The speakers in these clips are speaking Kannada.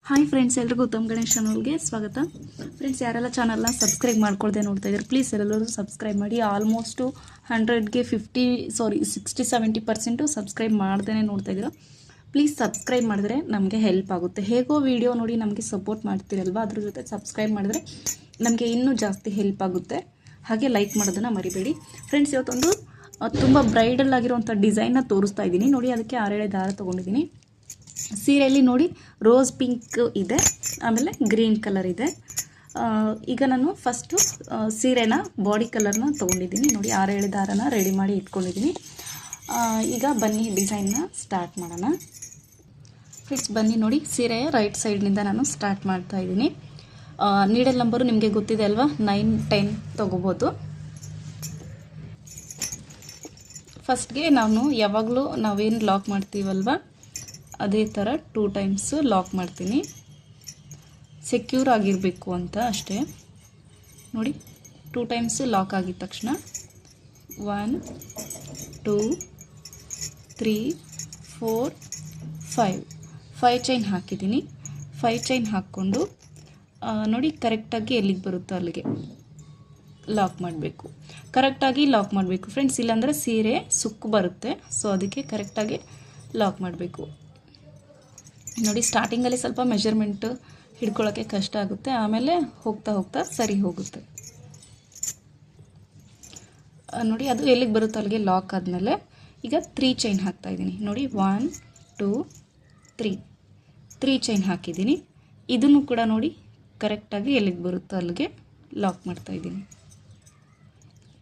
ಹಾಯ್ ಫ್ರೆಂಡ್ಸ್, ಎಲ್ರಿಗೂ ಉತ್ತಮ್ ಗಣೇಶ್ ಚಾನಲ್ಗೆ ಸ್ವಾಗತ. ಫ್ರೆಂಡ್ಸ್, ಯಾರೆಲ್ಲ ಚಾನಲ್ನ ಸಬ್ಸ್ಕ್ರೈಬ್ ಮಾಡ್ಕೊಳ್ದೆ ನೋಡ್ತಾ ಇದ್ದಾರೆ, ಪ್ಲೀಸ್ ಎಲ್ಲರೂ ಸಬ್ಸ್ಕ್ರೈಬ್ ಮಾಡಿ. ಆಲ್ಮೋಸ್ಟು 100ಗೆ 60-70% ಸಬ್ಸ್ಕ್ರೈಬ್ ಮಾಡ್ದೇ ನೋಡ್ತಾ ಇದ್ದೀರಾ. ಪ್ಲೀಸ್ ಸಬ್ಸ್ಕ್ರೈಬ್ ಮಾಡಿದ್ರೆ ನಮಗೆ ಹೆಲ್ಪ್ ಆಗುತ್ತೆ. ಹೇಗೋ ವಿಡಿಯೋ ನೋಡಿ ನಮಗೆ ಸಪೋರ್ಟ್ ಮಾಡ್ತೀರಲ್ವ, ಅದ್ರ ಜೊತೆ ಸಬ್ಸ್ಕ್ರೈಬ್ ಮಾಡಿದ್ರೆ ನಮಗೆ ಇನ್ನೂ ಜಾಸ್ತಿ ಹೆಲ್ಪ್ ಆಗುತ್ತೆ. ಹಾಗೆ ಲೈಕ್ ಮಾಡೋದನ್ನು ಮರಿಬೇಡಿ. ಫ್ರೆಂಡ್ಸ್, ಇವತ್ತೊಂದು ತುಂಬ ಬ್ರೈಡಲ್ ಆಗಿರುವಂಥ ಡಿಸೈನ್ನ ತೋರಿಸ್ತಾ ಇದ್ದೀನಿ ನೋಡಿ. ಅದಕ್ಕೆ 6 ದಾರ ತೊಗೊಂಡಿದ್ದೀನಿ. ಸೀರೆಯಲ್ಲಿ ನೋಡಿ ರೋಸ್ ಪಿಂಕ್ ಇದೆ, ಆಮೇಲೆ ಗ್ರೀನ್ ಕಲರ್ ಇದೆ. ಈಗ ನಾನು ಫಸ್ಟು ಸೀರೆನ ಬಾಡಿ ಕಲರ್ನ ತೊಗೊಂಡಿದ್ದೀನಿ ನೋಡಿ. 6 ದಾರನ ರೆಡಿ ಮಾಡಿ ಇಟ್ಕೊಂಡಿದ್ದೀನಿ. ಈಗ ಬನ್ನಿ ಡಿಸೈನ್ನ ಸ್ಟಾರ್ಟ್ ಮಾಡೋಣ. ಫ್ರೆಂಡ್ಸ್, ಬನ್ನಿ ನೋಡಿ, ಸೀರೆಯ ರೈಟ್ ಸೈಡ್ನಿಂದ ನಾನು ಸ್ಟಾರ್ಟ್ ಮಾಡ್ತಾ ಇದ್ದೀನಿ. ನೀಡಲ್ ನಂಬರು ನಿಮಗೆ ಗೊತ್ತಿದೆ ಅಲ್ವಾ, 9-10 ತೊಗೋಬೋದು. ಫಸ್ಟ್ಗೆ ನಾನು ಯಾವಾಗಲೂ ನಾವೇನು ಲಾಕ್ ಮಾಡ್ತೀವಲ್ವ, ಅದೇ ಥರ 2 ಟೈಮ್ಸ್ ಲಾಕ್ ಮಾಡ್ತೀನಿ, ಸೆಕ್ಯೂರ್ ಆಗಿರಬೇಕು ಅಂತ ಅಷ್ಟೇ. ನೋಡಿ, 2 ಟೈಮ್ಸ್ ಲಾಕ್ ಆಗಿದ ತಕ್ಷಣ 1 2 3 4 5 ಚೈನ್ ಹಾಕಿದ್ದೀನಿ. 5 ಚೈನ್ ಹಾಕ್ಕೊಂಡು ನೋಡಿ ಕರೆಕ್ಟಾಗಿ ಎಲ್ಲಿಗೆ ಬರುತ್ತೋ ಅಲ್ಲಿಗೆ ಲಾಕ್ ಮಾಡಬೇಕು. ಕರೆಕ್ಟಾಗಿ ಲಾಕ್ ಮಾಡಬೇಕು ಫ್ರೆಂಡ್ಸ್, ಇಲ್ಲಾಂದರೆ ಸೀರೆ ಸುಕ್ಕು ಬರುತ್ತೆ. ಸೊ ಅದಕ್ಕೆ ಕರೆಕ್ಟಾಗಿ ಲಾಕ್ ಮಾಡಬೇಕು. ನೋಡಿ, ಸ್ಟಾರ್ಟಿಂಗಲ್ಲಿ ಸ್ವಲ್ಪ ಮೆಜರ್ಮೆಂಟ್ ಹಿಡ್ಕೊಳ್ಳೋಕ್ಕೆ ಕಷ್ಟ ಆಗುತ್ತೆ, ಆಮೇಲೆ ಹೋಗ್ತಾ ಹೋಗ್ತಾ ಸರಿ ಹೋಗುತ್ತೆ. ನೋಡಿ, ಅದು ಎಲ್ಲಿಗೆ ಬರುತ್ತೋ ಅಲ್ಲಿಗೆ ಲಾಕ್ ಆದಮೇಲೆ ಈಗ 3 ಚೈನ್ ಹಾಕ್ತಾ ಇದ್ದೀನಿ ನೋಡಿ. 1 2 3 ಚೈನ್ ಹಾಕಿದ್ದೀನಿ. ಇದನ್ನು ಕೂಡ ನೋಡಿ ಕರೆಕ್ಟಾಗಿ ಎಲ್ಲಿಗೆ ಬರುತ್ತೋ ಅಲ್ಲಿಗೆ ಲಾಕ್ ಮಾಡ್ತಾ ಇದ್ದೀನಿ.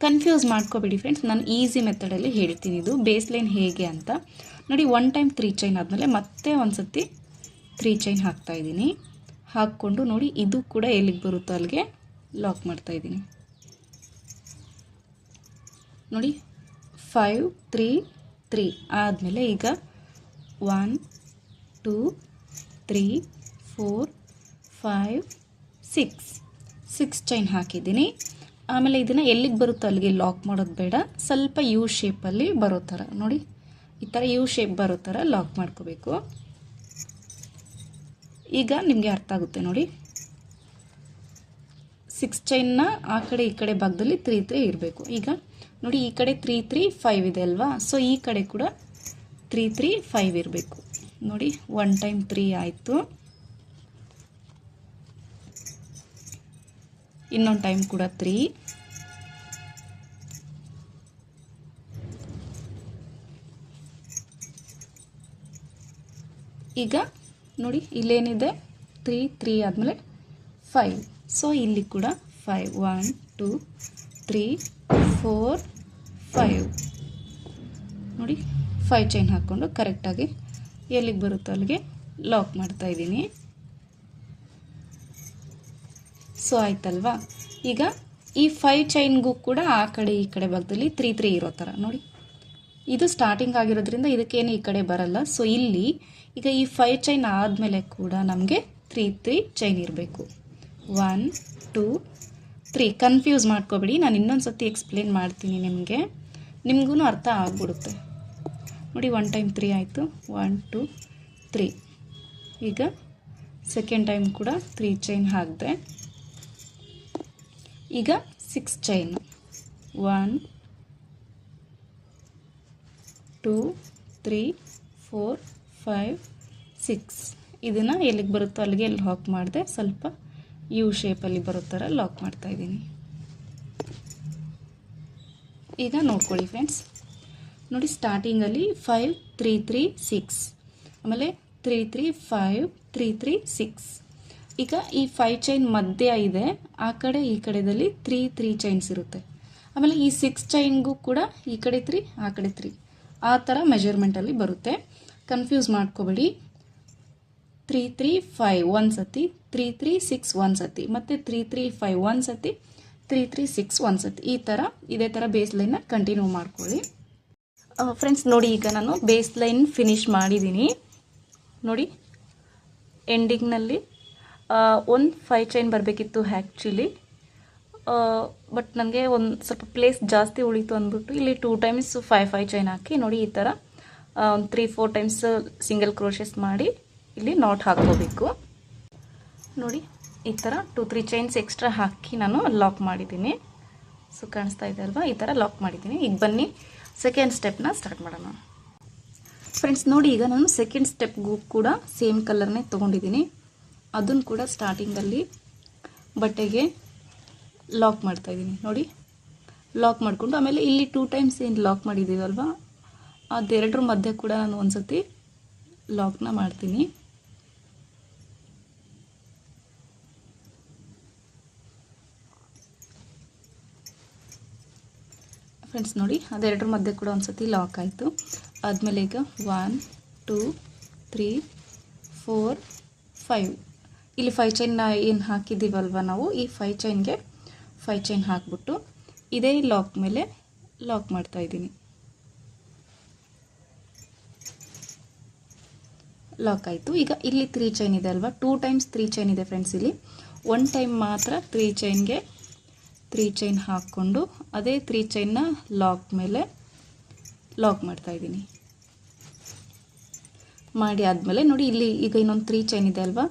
ಕನ್ಫ್ಯೂಸ್ ಮಾಡ್ಕೋಬೇಡಿ ಫ್ರೆಂಡ್ಸ್, ನಾನು ಈಸಿ ಮೆಥಡಲ್ಲಿ ಹೇಳ್ತೀನಿ ಇದು ಬೇಸ್ ಲೈನ್ ಹೇಗೆ ಅಂತ. ನೋಡಿ, 1 ಟೈಮ್ 3 ಚೈನ್ ಆದಮೇಲೆ ಮತ್ತೆ ಒಂದು ಸತಿ 3 ಚೈನ್ ಹಾಕ್ತಾ ಇದ್ದೀನಿ. ಹಾಕ್ಕೊಂಡು ನೋಡಿ, ಇದು ಕೂಡ ಎಲ್ಲಿಗೆ ಬರುತ್ತೋ ಅಲ್ಲಿಗೆ ಲಾಕ್ ಮಾಡ್ತಾ ಇದ್ದೀನಿ ನೋಡಿ. 5 3 3 ಆದಮೇಲೆ ಈಗ 1 2 3 4 5 6 ಚೈನ್ ಹಾಕಿದ್ದೀನಿ. ಆಮೇಲೆ ಇದನ್ನು ಎಲ್ಲಿಗೆ ಬರುತ್ತೋ ಅಲ್ಲಿಗೆ ಲಾಕ್ ಮಾಡೋದು ಬೇಡ, ಸ್ವಲ್ಪ ಯು ಶೇಪಲ್ಲಿ ಬರೋ ಥರ ನೋಡಿ, ಈ ಥರ ಯು ಶೇಪ್ ಬರೋ ಥರ ಲಾಕ್ ಮಾಡ್ಕೋಬೇಕು. ಈಗ ನಿಮಗೆ ಅರ್ಥ ಆಗುತ್ತೆ ನೋಡಿ. 6 ಚೈನ್ನ ಆ ಕಡೆ ಈ ಕಡೆ ಭಾಗದಲ್ಲಿ 3 3 ಇರಬೇಕು. ಈಗ ನೋಡಿ, ಈ ಕಡೆ 3 3 5 ಇದೆ ಅಲ್ವಾ, ಸೊ ಈ ಕಡೆ ಕೂಡ 3 3 5 ಇರಬೇಕು ನೋಡಿ. 1 ಟೈಮ್ 3 ಆಯಿತು, ಇನ್ನೊಂದು ಟೈಮ್ ಕೂಡ 3. ಈಗ ನೋಡಿ, ಇಲ್ಲೇನಿದೆ 3 3 ಆದಮೇಲೆ 5, ಸೊ ಇಲ್ಲಿ ಕೂಡ 5 1 2 3 4 5 ನೋಡಿ. 5 ಚೈನ್ ಹಾಕ್ಕೊಂಡು ಕರೆಕ್ಟಾಗಿ ಎಲ್ಲಿಗೆ ಬರುತ್ತೋ ಅಲ್ಲಿಗೆ ಲಾಕ್ ಮಾಡ್ತಾ ಇದ್ದೀನಿ. ಸೊ ಆಯ್ತಲ್ವಾ. ಈಗ ಈ 5 ಚೈನ್ಗೂ ಕೂಡ ಆ ಕಡೆ ಈ ಕಡೆ ಭಾಗದಲ್ಲಿ 3 3 ಇರೋ ಥರ ನೋಡಿ. ಇದು ಸ್ಟಾರ್ಟಿಂಗ್ ಆಗಿರೋದ್ರಿಂದ ಇದಕ್ಕೇನು ಈ ಕಡೆ ಬರಲ್ಲ. ಸೊ ಇಲ್ಲಿ ಈಗ ಈ 5 ಚೈನ್ ಆದಮೇಲೆ ಕೂಡ ನಮಗೆ 3 3 ಚೈನ್ ಇರಬೇಕು. 1 2 3 ಕನ್ಫ್ಯೂಸ್ ಮಾಡ್ಕೋಬೇಡಿ, ನಾನು ಇನ್ನೊಂದು ಸತಿ ಎಕ್ಸ್ಪ್ಲೇನ್ ಮಾಡ್ತೀನಿ, ನಿಮಗೂ ಅರ್ಥ ಆಗ್ಬಿಡುತ್ತೆ ನೋಡಿ. 1 ಟೈಮ್ 3 ಆಯಿತು, 1 2 3. ಈಗ ಸೆಕೆಂಡ್ ಟೈಮ್ ಕೂಡ 3 ಚೈನ್ ಹಾಕಿದೆ. ಈಗ 6 ಚೈನ್ 1 2 3 4 5 6. ಇದನ್ನು ಎಲ್ಲಿಗೆ ಬರುತ್ತೋ ಅಲ್ಲಿಗೆ ಲಾಕ್ ಮಾಡಿದೆ, ಸ್ವಲ್ಪ ಯು ಶೇಪಲ್ಲಿ ಬರೋ ಥರ ಲಾಕ್ ಮಾಡ್ತಾ ಇದ್ದೀನಿ. ಈಗ ನೋಡ್ಕೊಳ್ಳಿ ಫ್ರೆಂಡ್ಸ್, ನೋಡಿ ಸ್ಟಾರ್ಟಿಂಗಲ್ಲಿ 5 3 3 6, ಆಮೇಲೆ 3 3 5 3 3 6. ಈಗ ಈ 5 ಚೈನ್ ಮಧ್ಯ ಇದೆ, ಆ ಕಡೆ ಈ ಕಡೆದಲ್ಲಿ 3 3 ಚೈನ್ಸ್ ಇರುತ್ತೆ. ಆಮೇಲೆ ಈ 6 ಚೈನ್ಗೂ ಕೂಡ ಈ ಕಡೆ 3 ಆ ಕಡೆ 3 ಆ ಥರ ಮೆಜರ್ಮೆಂಟಲ್ಲಿ ಬರುತ್ತೆ. ಕನ್ಫ್ಯೂಸ್ ಮಾಡ್ಕೋಬೇಡಿ. 3 3 5 ಒಂದು ಸತಿ, 3 3 6 ಒಂದು ಸತಿ, ಮತ್ತು 3 3 5 ಒಂದು ಸತಿ, 3 3 6 ಒಂದು ಸತಿ, ಈ ಥರ ಇದೇ ಥರ ಬೇಸ್ ಲೈನ್ನ ಕಂಟಿನ್ಯೂ ಮಾಡ್ಕೊಳ್ಳಿ. ಫ್ರೆಂಡ್ಸ್ ನೋಡಿ, ಈಗ ನಾನು ಬೇಸ್ ಲೈನ್ ಫಿನಿಶ್ ಮಾಡಿದ್ದೀನಿ ನೋಡಿ. ಎಂಡಿಂಗ್ನಲ್ಲಿ ಒಂದು 5 ಚೈನ್ ಬರಬೇಕಿತ್ತು ಆ್ಯಕ್ಚುಲಿ, ಬಟ್ ನನಗೆ ಒಂದು ಸ್ವಲ್ಪ ಪ್ಲೇಸ್ ಜಾಸ್ತಿ ಉಳಿತು ಅಂದ್ಬಿಟ್ಟು ಇಲ್ಲಿ 2 ಟೈಮ್ಸ್ 5 ಚೈನ್ ಹಾಕಿ ನೋಡಿ, ಈ ಥರ ಒಂದು 3-4 ಟೈಮ್ಸ್ ಸಿಂಗಲ್ ಕ್ರೋಶೆಸ್ ಮಾಡಿ ಇಲ್ಲಿ ನಾಟ್ ಹಾಕ್ಕೋಬೇಕು. ನೋಡಿ ಈ ಥರ 2-3 ಚೈನ್ಸ್ ಎಕ್ಸ್ಟ್ರಾ ಹಾಕಿ ನಾನು ಲಾಕ್ ಮಾಡಿದ್ದೀನಿ. ಸೊ ಕಾಣಿಸ್ತಾ ಇದೆ ಅಲ್ವಾ, ಈ ಥರ ಲಾಕ್ ಮಾಡಿದ್ದೀನಿ. ಈಗ ಬನ್ನಿ ಸೆಕೆಂಡ್ ಸ್ಟೆಪ್ನ ಸ್ಟಾರ್ಟ್ ಮಾಡೋಣ. ಫ್ರೆಂಡ್ಸ್ ನೋಡಿ, ಈಗ ನಾನು ಸೆಕೆಂಡ್ ಸ್ಟೆಪ್ಗೂ ಕೂಡ ಸೇಮ್ ಕಲರ್ನೇ ತೊಗೊಂಡಿದ್ದೀನಿ. ಅದನ್ನು ಕೂಡ ಸ್ಟಾರ್ಟಿಂಗಲ್ಲಿ ಬಟ್ಟೆಗೆ ಲಾಕ್ ಮಾಡ್ತಾಯಿದ್ದೀನಿ. ನೋಡಿ, ಲಾಕ್ ಮಾಡಿಕೊಂಡು ಆಮೇಲೆ ಇಲ್ಲಿ 2 ಟೈಮ್ಸ್ ಏನು ಲಾಕ್ ಮಾಡಿದ್ದೀವಲ್ವ, ಅದೆರಡರ ಮಧ್ಯೆ ಕೂಡ ನಾನು ಒಂದು ಸತಿ ಲಾಕ್ನ ಮಾಡ್ತೀನಿ. ಫ್ರೆಂಡ್ಸ್ ನೋಡಿ, ಅದೆರಡರ ಮಧ್ಯೆ ಕೂಡ ಒಂದು ಸತಿ ಲಾಕ್ ಆಯಿತು. ಆದಮೇಲೆ ಈಗ 1 2 3 4 5 ಇಲ್ಲಿ 5 ಚೈನ್ ಏನು ಹಾಕಿದ್ದೀವಲ್ವ ನಾವು, ಈ 5 ಚೈನ್ಗೆ 5 ಚೈನ್ ಹಾಕ್ಬಿಟ್ಟು ಇದೇ ಲಾಕ್ ಮೇಲೆ ಲಾಕ್ ಮಾಡ್ತಾ ಇದ್ದೀನಿ. ಲಾಕ್ ಆಯಿತು. ಈಗ ಇಲ್ಲಿ 3 ಚೈನ್ ಇದೆ ಅಲ್ವಾ, 2 ಟೈಮ್ಸ್ 3 ಚೈನ್ ಇದೆ ಫ್ರೆಂಡ್ಸ್. ಇಲ್ಲಿ 1 ಟೈಮ್ ಮಾತ್ರ 3 ಚೈನ್ಗೆ 3 ಚೈನ್ ಹಾಕ್ಕೊಂಡು ಅದೇ 3 ಚೈನ್ನ ಲಾಕ್ ಮೇಲೆ ಲಾಕ್ ಮಾಡ್ತಾ ಇದ್ದೀನಿ. ಮಾಡಿ ಆದಮೇಲೆ ನೋಡಿ, ಇಲ್ಲಿ ಈಗ ಇನ್ನೊಂದು 3 ಚೈನ್ ಇದೆ ಅಲ್ವಾ,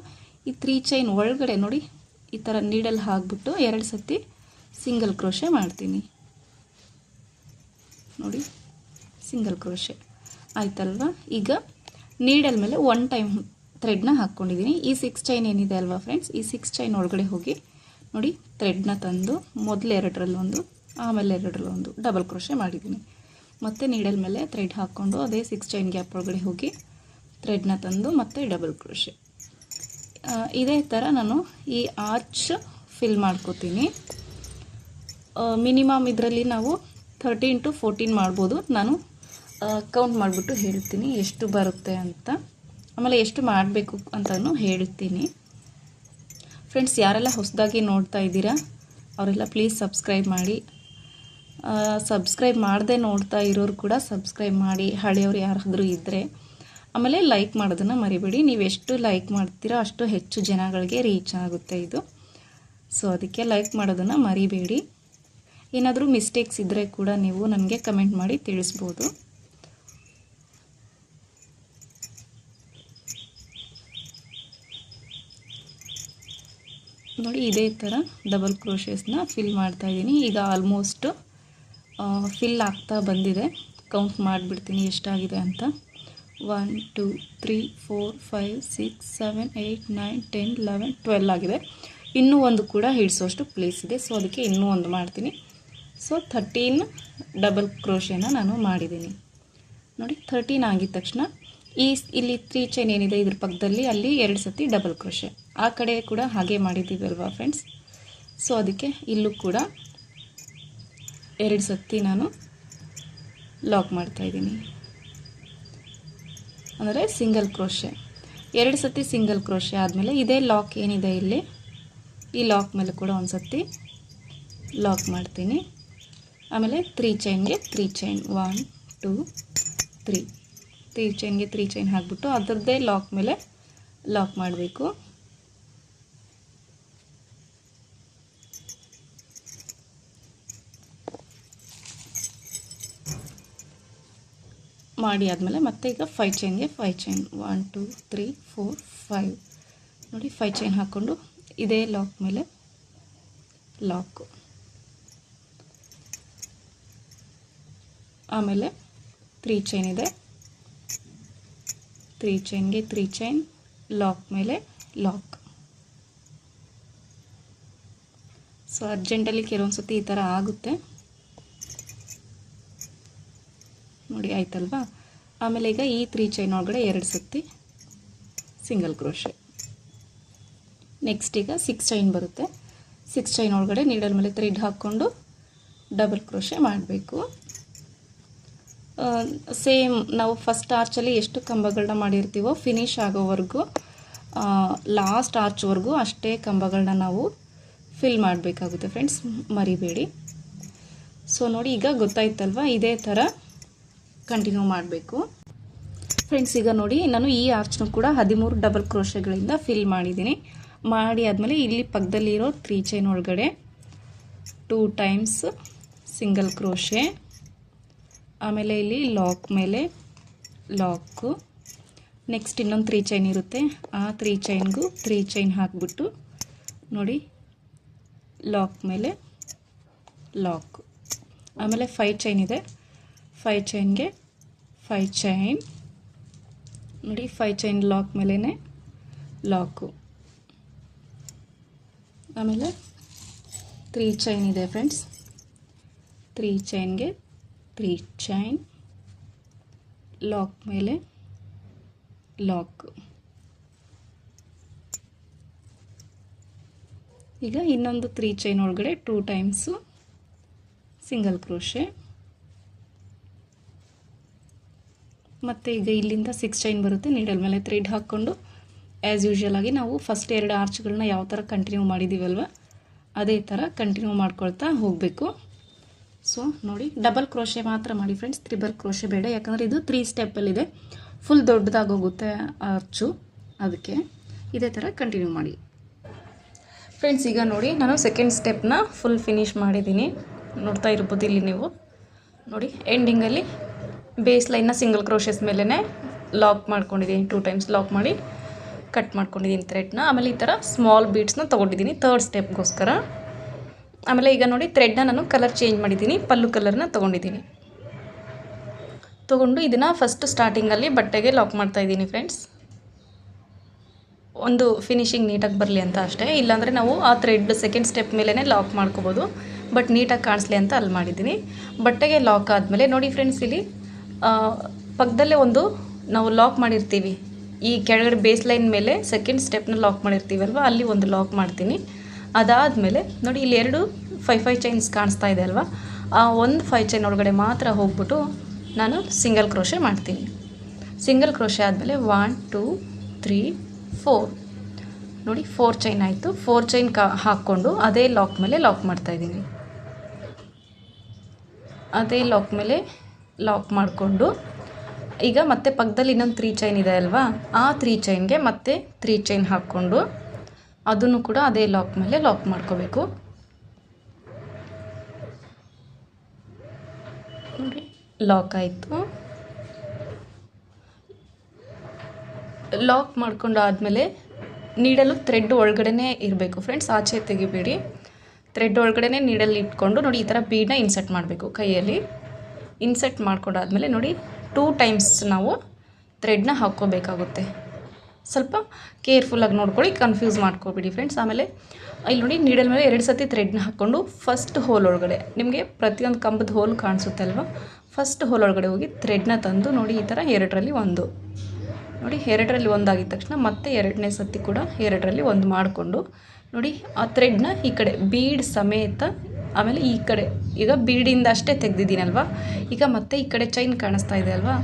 ಈ 3 ಚೈನ್ ಒಳಗಡೆ ನೋಡಿ ಈ ಥರ ನೀಡಲ್ಲಿ ಹಾಕ್ಬಿಟ್ಟು 2 ಸತಿ ಸಿಂಗಲ್ ಕ್ರೋಶೆ ಮಾಡ್ತೀನಿ. ನೋಡಿ, ಸಿಂಗಲ್ ಕ್ರೋಶೆ ಆಯ್ತಲ್ವಾ. ಈಗ ನೀಡಲ್ ಮೇಲೆ 1 ಟೈಮ್ ಥ್ರೆಡ್ನ ಹಾಕ್ಕೊಂಡಿದ್ದೀನಿ. ಈ 6 ಚೈನ್ ಏನಿದೆ ಅಲ್ವಾ ಫ್ರೆಂಡ್ಸ್, ಈ 6 ಚೈನ್ ಒಳಗಡೆ ಹೋಗಿ ನೋಡಿ ಥ್ರೆಡ್ನ ತಂದು ಮೊದಲು 2ರಲ್ಲೊಂದು ಆಮೇಲೆ 2ರಲ್ಲೊಂದು ಡಬಲ್ ಕ್ರೋಶೆ ಮಾಡಿದ್ದೀನಿ. ಮತ್ತು ನೀಡಲ್ ಮೇಲೆ ಥ್ರೆಡ್ ಹಾಕ್ಕೊಂಡು ಅದೇ 6 ಚೈನ್ ಗ್ಯಾಪ್ ಒಳಗಡೆ ಹೋಗಿ ಥ್ರೆಡ್ನ ತಂದು ಮತ್ತೆ ಡಬಲ್ ಕ್ರೋಶೆ. ಇದೇ ಥರ ನಾನು ಈ ಆರ್ಚ್ ಫಿಲ್ ಮಾಡ್ಕೋತೀನಿ. ಮಿನಿಮಮ್ ಇದರಲ್ಲಿ ನಾವು 13 to 14 ಮಾಡ್ಬೋದು. ನಾನು ಕೌಂಟ್ ಮಾಡಿಬಿಟ್ಟು ಹೇಳ್ತೀನಿ ಎಷ್ಟು ಬರುತ್ತೆ ಅಂತ, ಆಮೇಲೆ ಎಷ್ಟು ಮಾಡಬೇಕು ಅಂತಲೂ ಹೇಳ್ತೀನಿ. ಫ್ರೆಂಡ್ಸ್, ಯಾರೆಲ್ಲ ಹೊಸದಾಗಿ ನೋಡ್ತಾ ಇದ್ದೀರಾ ಅವರೆಲ್ಲ ಪ್ಲೀಸ್ ಸಬ್ಸ್ಕ್ರೈಬ್ ಮಾಡಿ. ಸಬ್ಸ್ಕ್ರೈಬ್ ಮಾಡದೆ ನೋಡ್ತಾ ಇರೋರು ಕೂಡ ಸಬ್ಸ್ಕ್ರೈಬ್ ಮಾಡಿ, ಹಳೆಯವರು ಯಾರಾದರೂ ಇದ್ದರೆ. ಆಮೇಲೆ ಲೈಕ್ ಮಾಡೋದನ್ನು ಮರಿಬೇಡಿ. ನೀವು ಎಷ್ಟು ಲೈಕ್ ಮಾಡ್ತೀರೋ ಅಷ್ಟು ಹೆಚ್ಚು ಜನಗಳಿಗೆ ರೀಚ್ ಆಗುತ್ತೆ ಇದು. ಸೊ ಅದಕ್ಕೆ ಲೈಕ್ ಮಾಡೋದನ್ನು ಮರಿಬೇಡಿ. ಏನಾದರೂ ಮಿಸ್ಟೇಕ್ಸ್ ಇದ್ದರೆ ಕೂಡ ನೀವು ನನಗೆ ಕಮೆಂಟ್ ಮಾಡಿ ತಿಳಿಸ್ಬೋದು. ನೋಡಿ, ಇದೇ ಥರ ಡಬಲ್ ಕ್ರೋಶೆಸ್ನ ಫಿಲ್ ಮಾಡ್ತಾ ಇದ್ದೀನಿ. ಈಗ ಆಲ್ಮೋಸ್ಟ್ ಫಿಲ್ ಆಗ್ತಾ ಬಂದಿದೆ. ಕೌಂಟ್ ಮಾಡಿಬಿಡ್ತೀನಿ ಎಷ್ಟಾಗಿದೆ ಅಂತ. 1 2 3 4 5 6 7 8 9 10 11 12 ಆಗಿದೆ. ಇನ್ನೂ ಒಂದು ಕೂಡ ಹಿಡಿಸೋಷ್ಟು ಪ್ಲೇಸ್ ಇದೆ. ಸೊ ಅದಕ್ಕೆ ಇನ್ನೂ ಒಂದು ಮಾಡ್ತೀನಿ. ಸೊ 13 ಡಬಲ್ ಕ್ರೋಶೆನ ನಾನು ಮಾಡಿದ್ದೀನಿ. ನೋಡಿ, 13 ಆಗಿದ ತಕ್ಷಣ ಇಲ್ಲಿ 3 ಚೈನ್ ಏನಿದೆ ಇದ್ರ ಪಕ್ಕದಲ್ಲಿ ಅಲ್ಲಿ 2 ಸತಿ ಡಬಲ್ ಕ್ರೋಶೆ. ಆ ಕಡೆ ಕೂಡ ಹಾಗೆ ಮಾಡಿದ್ದೀವಿ ಅಲ್ವಾ ಫ್ರೆಂಡ್ಸ್. ಸೊ ಅದಕ್ಕೆ ಇಲ್ಲೂ ಕೂಡ 2 ಸತಿ ನಾನು ಲಾಕ್ ಮಾಡ್ತಾಯಿದ್ದೀನಿ. ಅಂದರೆ ಸಿಂಗಲ್ ಕ್ರೋಶೆ 2 ಸತಿ ಸಿಂಗಲ್ ಕ್ರೋಶೆ ಆದಮೇಲೆ ಇದೇ ಲಾಕ್ ಏನಿದೆ ಇಲ್ಲಿ, ಈ ಲಾಕ್ ಮೇಲೆ ಕೂಡ ಒಂದು ಸತಿ ಲಾಕ್ ಮಾಡ್ತೀನಿ. ಆಮೇಲೆ 3 ಚೈನ್ಗೆ 3 ಚೈನ್ 1 2 3 ಚೈನ್ಗೆ 3 ಚೈನ್ ಹಾಕ್ಬಿಟ್ಟು ಅದರದ್ದೇ ಲಾಕ್ ಮೇಲೆ ಲಾಕ್ ಮಾಡಬೇಕು. ಮಾಡಿ ಆದಮೇಲೆ ಮತ್ತೆ ಈಗ 5 ಚೈನ್ಗೆ 5 ಚೈನ್ 1 2 3 4 5 ನೋಡಿ 5 ಚೈನ್ ಹಾಕ್ಕೊಂಡು ಇದೇ ಲಾಕ್ ಮೇಲೆ ಲಾಕು. ಆಮೇಲೆ 3 ಚೈನ್ ಇದೆ, 3 ಚೈನ್ಗೆ 3 ಚೈನ್ ಲಾಕ್ ಮೇಲೆ ಲಾಕ್. ಸೊ ಅರ್ಜೆಂಟಲ್ಲಿ ಕೆಲವೊಂದು ಸತಿ ಈ ಥರ ಆಗುತ್ತೆ ನೋಡಿ, ಆಯ್ತಲ್ವಾ. ಆಮೇಲೆ ಈಗ ಈ 3 ಚೈನ್ ಒಳಗಡೆ 2 ಸತಿ ಸಿಂಗಲ್ ಕ್ರೋಶೆ. ನೆಕ್ಸ್ಟ್ ಈಗ 6 ಚೈನ್ ಬರುತ್ತೆ. 6 ಚೈನ್ ಒಳಗಡೆ ನೀಡಲ್ ಮೇಲೆ ಥ್ರೆಡ್ ಹಾಕ್ಕೊಂಡು ಡಬಲ್ ಕ್ರೋಶೆ ಮಾಡಬೇಕು. ಸೇಮ್ ನಾವು ಫಸ್ಟ್ ಆರ್ಚಲ್ಲಿ ಎಷ್ಟು ಕಂಬಗಳನ್ನ ಮಾಡಿರ್ತೀವೋ ಫಿನಿಶ್ ಆಗೋವರೆಗೂ ಲಾಸ್ಟ್ ಆರ್ಚ್ವರೆಗೂ ಅಷ್ಟೇ ಕಂಬಗಳನ್ನ ನಾವು ಫಿಲ್ ಮಾಡಬೇಕಾಗುತ್ತೆ ಫ್ರೆಂಡ್ಸ್, ಮರಿಬೇಡಿ. ಸೊ ನೋಡಿ, ಈಗ ಗೊತ್ತಾಯ್ತಲ್ವ, ಇದೇ ಥರ ಕಂಟಿನ್ಯೂ ಮಾಡಬೇಕು ಫ್ರೆಂಡ್ಸ್. ಈಗ ನೋಡಿ, ನಾನು ಈ ಆರ್ಚ್ನೂ ಕೂಡ 13 ಡಬಲ್ ಕ್ರೋಶೆಗಳಿಂದ ಫಿಲ್ ಮಾಡಿದ್ದೀನಿ. ಮಾಡಿ ಆದಮೇಲೆ ಇಲ್ಲಿ ಪಕ್ಕದಲ್ಲಿರೋ 3 ಚೈನ್ ಒಳಗಡೆ 2 ಟೈಮ್ಸ್ ಸಿಂಗಲ್ ಕ್ರೋಶೆ, ಆಮೇಲೆ ಇಲ್ಲಿ ಲಾಕ್ ಮೇಲೆ ಲಾಕು, ನೆಕ್ಸ್ಟ್ ಇನ್ನೊಂದು 3 ಚೈನ್ ಇರುತ್ತೆ, ಆ 3 ಚೈನ್ಗೂ 3 ಚೈನ್ ಹಾಕಿಬಿಟ್ಟು ನೋಡಿ ಲಾಕ್ ಮೇಲೆ ಲಾಕ್. ಆಮೇಲೆ 5 ಚೈನ್ ಇದೆ, 5 ಚೈನ್ಗೆ 5 ಚೈನ್ ನೋಡಿ, 5 ಚೈನ್ ಲಾಕ್ ಮೇಲೇ ಲಾಕು. ಆಮೇಲೆ 3 ಚೈನ್ ಇದೆ ಫ್ರೆಂಡ್ಸ್, 3 ಚೈನ್ಗೆ 3 ಚೈನ್ ಲಾಕ್ ಮೇಲೆ ಲಾಕ್. ಈಗ ಇನ್ನೊಂದು 3 ಚೈನ್ ಒಳಗಡೆ 2 ಟೈಮ್ಸು ಸಿಂಗಲ್ ಕ್ರೋಶೆ. ಮತ್ತು ಈಗ ಇಲ್ಲಿಂದ 6 ಚೈನ್ ಬರುತ್ತೆ, ನೀಡಲ್ ಮೇಲೆ ಥ್ರೆಡ್ ಹಾಕ್ಕೊಂಡು ಆ್ಯಸ್ ಯೂಶ್ವಲ್ ಆಗಿ ನಾವು ಫಸ್ಟ್ 2 ಆರ್ಚ್ಗಳನ್ನ ಯಾವ ಥರ ಕಂಟಿನ್ಯೂ ಮಾಡಿದ್ದೀವಲ್ವ ಅದೇ ಥರ ಕಂಟಿನ್ಯೂ ಮಾಡ್ಕೊಳ್ತಾ ಹೋಗಬೇಕು. ಸೊ ನೋಡಿ ಡಬಲ್ ಕ್ರೋಶೆ ಮಾತ್ರ ಮಾಡಿ ಫ್ರೆಂಡ್ಸ್, ತ್ರಿಬಲ್ ಕ್ರೋಶೆ ಬೇಡ, ಯಾಕಂದರೆ ಇದು 3 ಸ್ಟೆಪ್ಪಲ್ಲಿದೆ, ಫುಲ್ ದೊಡ್ಡದಾಗಿ ಹೋಗುತ್ತೆ ಆರ್ಚು, ಅದಕ್ಕೆ ಇದೇ ಥರ ಕಂಟಿನ್ಯೂ ಮಾಡಿ ಫ್ರೆಂಡ್ಸ್. ಈಗ ನೋಡಿ ನಾನು ಸೆಕೆಂಡ್ ಸ್ಟೆಪ್ನ ಫುಲ್ ಫಿನಿಷ್ ಮಾಡಿದ್ದೀನಿ, ನೋಡ್ತಾ ಇರ್ಬೋದು ಇಲ್ಲಿ ನೀವು ನೋಡಿ. ಎಂಡಿಂಗಲ್ಲಿ ಬೇಸ್ ಲೈನ್ನ ಸಿಂಗಲ್ ಕ್ರೋಶಸ್ ಮೇಲೇ ಲಾಕ್ ಮಾಡ್ಕೊಂಡಿದ್ದೀನಿ, 2 ಟೈಮ್ಸ್ ಲಾಕ್ ಮಾಡಿ ಕಟ್ ಮಾಡ್ಕೊಂಡಿದ್ದೀನಿ ಥ್ರೆಡ್ನ. ಆಮೇಲೆ ಈ ಥರ ಸ್ಮಾಲ್ ಬೀಡ್ಸ್ನ ತೊಗೊಂಡಿದ್ದೀನಿ ಥರ್ಡ್ ಸ್ಟೆಪ್ಗೋಸ್ಕರ. ಆಮೇಲೆ ಈಗ ನೋಡಿ ಥ್ರೆಡ್ನ ನಾನು ಕಲರ್ ಚೇಂಜ್ ಮಾಡಿದ್ದೀನಿ, ಪಲ್ಲು ಕಲರ್ನ ತೊಗೊಂಡಿದ್ದೀನಿ. ತೊಗೊಂಡು ಇದನ್ನು ಫಸ್ಟ್ ಸ್ಟಾರ್ಟಿಂಗಲ್ಲಿ ಬಟ್ಟೆಗೆ ಲಾಕ್ ಮಾಡ್ತಾಯಿದ್ದೀನಿ ಫ್ರೆಂಡ್ಸ್, ಒಂದು ಫಿನಿಶಿಂಗ್ ನೀಟಾಗಿ ಬರಲಿ ಅಂತ ಅಷ್ಟೇ. ಇಲ್ಲಾಂದರೆ ನಾವು ಆ ಥ್ರೆಡ್ ಸೆಕೆಂಡ್ ಸ್ಟೆಪ್ ಮೇಲೇ ಲಾಕ್ ಮಾಡ್ಕೋಬೋದು, ಬಟ್ ನೀಟಾಗಿ ಕಾಣಿಸ್ಲಿ ಅಂತ ಅಲ್ಲಿ ಮಾಡಿದ್ದೀನಿ. ಬಟ್ಟೆಗೆ ಲಾಕ್ ಆದಮೇಲೆ ನೋಡಿ ಫ್ರೆಂಡ್ಸ್, ಇಲ್ಲಿ ಪಕ್ಕದಲ್ಲೇ ಒಂದು ನಾವು ಲಾಕ್ ಮಾಡಿರ್ತೀವಿ, ಈ ಕೆಳಗಡೆ ಬೇಸ್ ಲೈನ್ ಮೇಲೆ ಸೆಕೆಂಡ್ ಸ್ಟೆಪ್ನ ಲಾಕ್ ಮಾಡಿರ್ತೀವಲ್ವ, ಅಲ್ಲಿ ಒಂದು ಲಾಕ್ ಮಾಡ್ತೀನಿ. ಅದಾದಮೇಲೆ ನೋಡಿ ಇಲ್ಲಿ 2 5 ಚೈನ್ಸ್ ಕಾಣಿಸ್ತಾ ಇದೆ ಅಲ್ವಾ, ಆ ಒಂದು 5 ಚೈನ್ ಒಳಗಡೆ ಮಾತ್ರ ಹೋಗ್ಬಿಟ್ಟು ನಾನು ಸಿಂಗಲ್ ಕ್ರೋಶೆ ಮಾಡ್ತೀನಿ. ಸಿಂಗಲ್ ಕ್ರೋಶೆ ಆದಮೇಲೆ 1 2 3 4 ನೋಡಿ 4 ಚೈನ್ ಆಯಿತು. 4 ಚೈನ್ ಹಾಕ್ಕೊಂಡು ಅದೇ ಲಾಕ್ ಮೇಲೆ ಲಾಕ್ ಮಾಡ್ತಾಯಿದ್ದೀನಿ. ಅದೇ ಲಾಕ್ ಮೇಲೆ ಲಾಕ್ ಮಾಡಿಕೊಂಡು ಈಗ ಮತ್ತೆ ಪಕ್ಕದಲ್ಲಿ ಇನ್ನೊಂದು 3 ಚೈನ್ ಇದೆ ಅಲ್ವಾ, ಆ 3 ಚೈನ್ಗೆ ಮತ್ತೆ 3 ಚೈನ್ ಹಾಕ್ಕೊಂಡು ಅದನ್ನು ಕೂಡ ಅದೇ ಲಾಕ್ ಮೇಲೆ ಲಾಕ್ ಮಾಡ್ಕೋಬೇಕು ನೋಡಿ. ಲಾಕ್ ಆಯಿತು. ಲಾಕ್ ಮಾಡ್ಕೊಂಡು ಆದಮೇಲೆ ನೀಡಲು ಥ್ರೆಡ್ ಒಳಗಡೆ ಇರಬೇಕು ಫ್ರೆಂಡ್ಸ್, ಆಚೆ ತೆಗಿಬೇಡಿ. ಥ್ರೆಡ್ ಒಳಗಡೆ ನೀಡಲ್ಲಿ ಇಟ್ಕೊಂಡು ನೋಡಿ ಈ ಥರ ಬೀಡನ್ನ ಇನ್ಸರ್ಟ್ ಮಾಡಬೇಕು ಕೈಯಲ್ಲಿ. ಇನ್ಸರ್ಟ್ ಮಾಡ್ಕೊಂಡಾದ್ಮೇಲೆ ನೋಡಿ 2 ಟೈಮ್ಸ್ ನಾವು ಥ್ರೆಡ್ನ ಹಾಕ್ಕೋಬೇಕಾಗುತ್ತೆ. ಸ್ವಲ್ಪ ಕೇರ್ಫುಲ್ಲಾಗಿ ನೋಡ್ಕೊಳ್ಳಿ, ಕನ್ಫ್ಯೂಸ್ ಮಾಡ್ಕೊಬೇಡಿ ಫ್ರೆಂಡ್ಸ್. ಆಮೇಲೆ ಇಲ್ಲಿ ನೋಡಿ ನೀಡಲ್ ಮೇಲೆ 2 ಸತಿ ಥ್ರೆಡ್ನ ಹಾಕ್ಕೊಂಡು ಫಸ್ಟ್ ಹೋಲ್ ಒಳಗಡೆ ನಿಮಗೆ ಪ್ರತಿಯೊಂದು ಕಂಬದ ಹೋಲ್ ಕಾಣಿಸುತ್ತೆ ಅಲ್ವಾ, ಫಸ್ಟ್ ಹೋಲ್ ಒಳಗಡೆ ಹೋಗಿ ಥ್ರೆಡ್ನ ತಂದು ನೋಡಿ ಈ ಥರ 2ರಲ್ಲಿ 1 ನೋಡಿ, 2ರಲ್ಲಿ 1 ಆಗಿದ ತಕ್ಷಣ ಮತ್ತೆ 2ನೇ ಸತಿ ಕೂಡ 2ರಲ್ಲಿ 1 ಮಾಡಿಕೊಂಡು ನೋಡಿ ಆ ಥ್ರೆಡ್ನ ಈ ಕಡೆ ಬೀಡ್ ಸಮೇತ, ಆಮೇಲೆ ಈ ಕಡೆ ಈಗ ಬೀಡಿಂದ ಅಷ್ಟೇ ತೆಗೆದಿದ್ದೀನಲ್ವ, ಈಗ ಮತ್ತೆ ಈ ಕಡೆ ಚೈನ್ ಕಾಣಿಸ್ತಾ ಇದೆ ಅಲ್ವಾ,